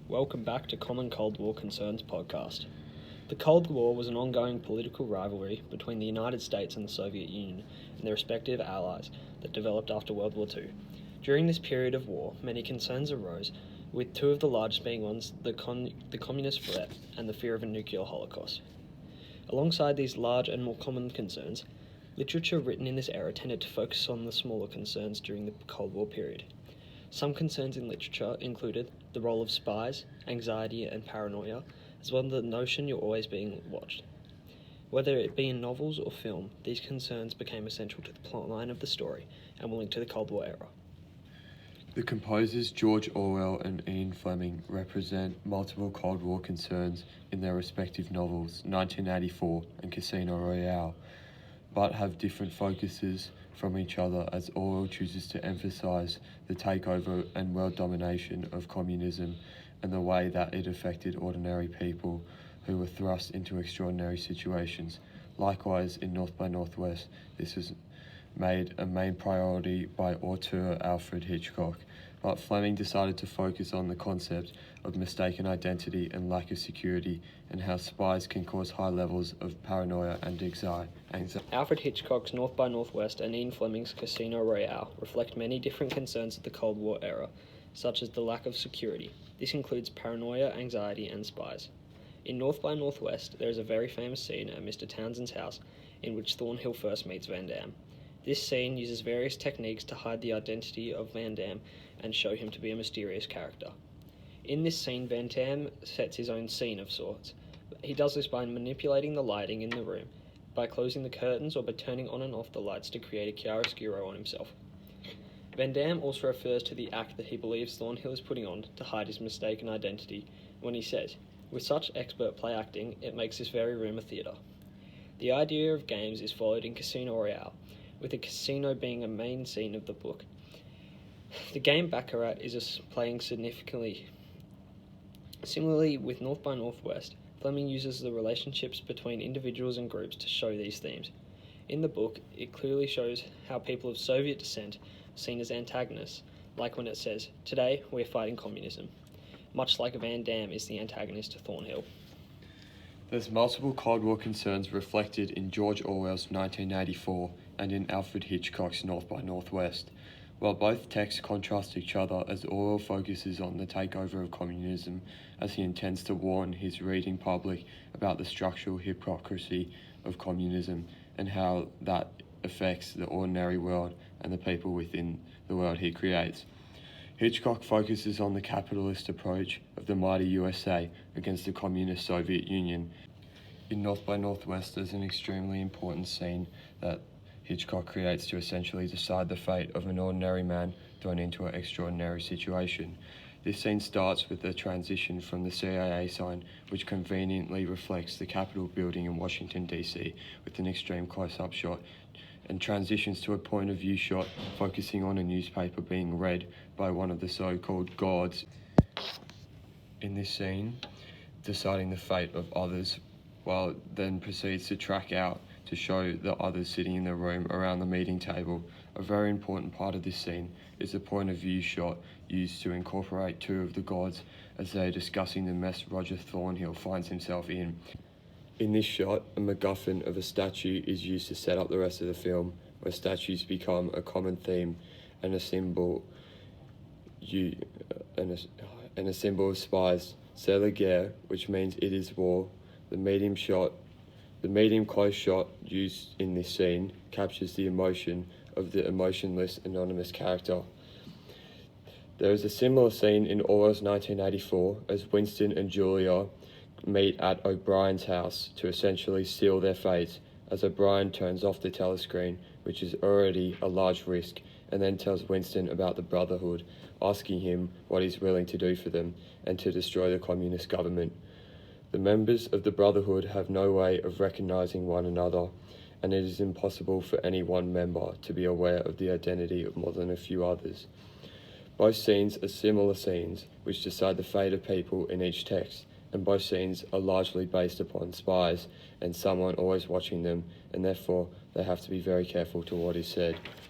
Welcome back to Common Cold War Concerns podcast. The Cold War was an ongoing political rivalry between the United States and the Soviet Union and their respective allies that developed after World War II. During this period of war, many concerns arose, with two of the largest being ones the communist threat and the fear of a nuclear holocaust. Alongside these large and more common concerns, literature written in this era tended to focus on the smaller concerns during the Cold War period. Some concerns in literature included the role of spies, anxiety and paranoia, as well as the notion you're always being watched. Whether it be in novels or film, these concerns became essential to the plotline of the story and were linked to the Cold War era. The composers George Orwell and Ian Fleming represent multiple Cold War concerns in their respective novels 1984 and Casino Royale, but have different focuses from each other as Orwell chooses to emphasize the takeover and world domination of communism and the way that it affected ordinary people who were thrust into extraordinary situations. Likewise, in North by Northwest, this was made a main priority by auteur Alfred Hitchcock, but Fleming decided to focus on the concept of mistaken identity and lack of security and how spies can cause high levels of paranoia and anxiety. Alfred Hitchcock's North by Northwest and Ian Fleming's Casino Royale reflect many different concerns of the Cold War era, such as the lack of security. This includes paranoia, anxiety, and spies. In North by Northwest, there is a very famous scene at Mr. Townsend's house in which Thornhill first meets Van Damme. This scene uses various techniques to hide the identity of Van Damme and show him to be a mysterious character. In this scene, Van Damme sets his own scene of sorts. He does this by manipulating the lighting in the room, by closing the curtains or by turning on and off the lights to create a chiaroscuro on himself. Van Damme also refers to the act that he believes Thornhill is putting on to hide his mistaken identity when he says, "With such expert play acting, it makes this very room a theatre." The idea of games is followed in Casino Royale, with the casino being a main scene of the book. The game Baccarat is playing significantly. Similarly, with North by Northwest, Fleming uses the relationships between individuals and groups to show these themes. In the book, it clearly shows how people of Soviet descent are seen as antagonists, like when it says, "Today, we're fighting communism," much like Van Damme is the antagonist to Thornhill. There's multiple Cold War concerns reflected in George Orwell's 1984 and in Alfred Hitchcock's North by Northwest. While both texts contrast each other as Orwell focuses on the takeover of communism as he intends to warn his reading public about the structural hypocrisy of communism and how that affects the ordinary world and the people within the world he creates. Hitchcock focuses on the capitalist approach of the mighty USA against the communist Soviet Union. In North by Northwest, there's an extremely important scene that Hitchcock creates to essentially decide the fate of an ordinary man thrown into an extraordinary situation. This scene starts with the transition from the CIA sign, which conveniently reflects the Capitol building in Washington, D.C., with an extreme close-up shot, and transitions to a point of view shot focusing on a newspaper being read by one of the so-called gods. In this scene, deciding the fate of others, while it then proceeds to track out to show the others sitting in the room around the meeting table. A very important part of this scene is the point of view shot used to incorporate two of the gods as they are discussing the mess Roger Thornhill finds himself in. In this shot, a MacGuffin of a statue is used to set up the rest of the film, where statues become a common theme and a symbol of spies. C'est la guerre, which means it is war. The medium close shot used in this scene captures the emotion of the emotionless anonymous character. There is a similar scene in Orwell's 1984 as Winston and Julia meet at O'Brien's house to essentially seal their fates, as O'Brien turns off the telescreen, which is already a large risk, and then tells Winston about the Brotherhood, asking him what he's willing to do for them and to destroy the communist government. The members of the Brotherhood have no way of recognizing one another, and it is impossible for any one member to be aware of the identity of more than a few others. Both scenes are similar scenes which decide the fate of people in each text, and both scenes are largely based upon spies and someone always watching them, and therefore they have to be very careful to what is said.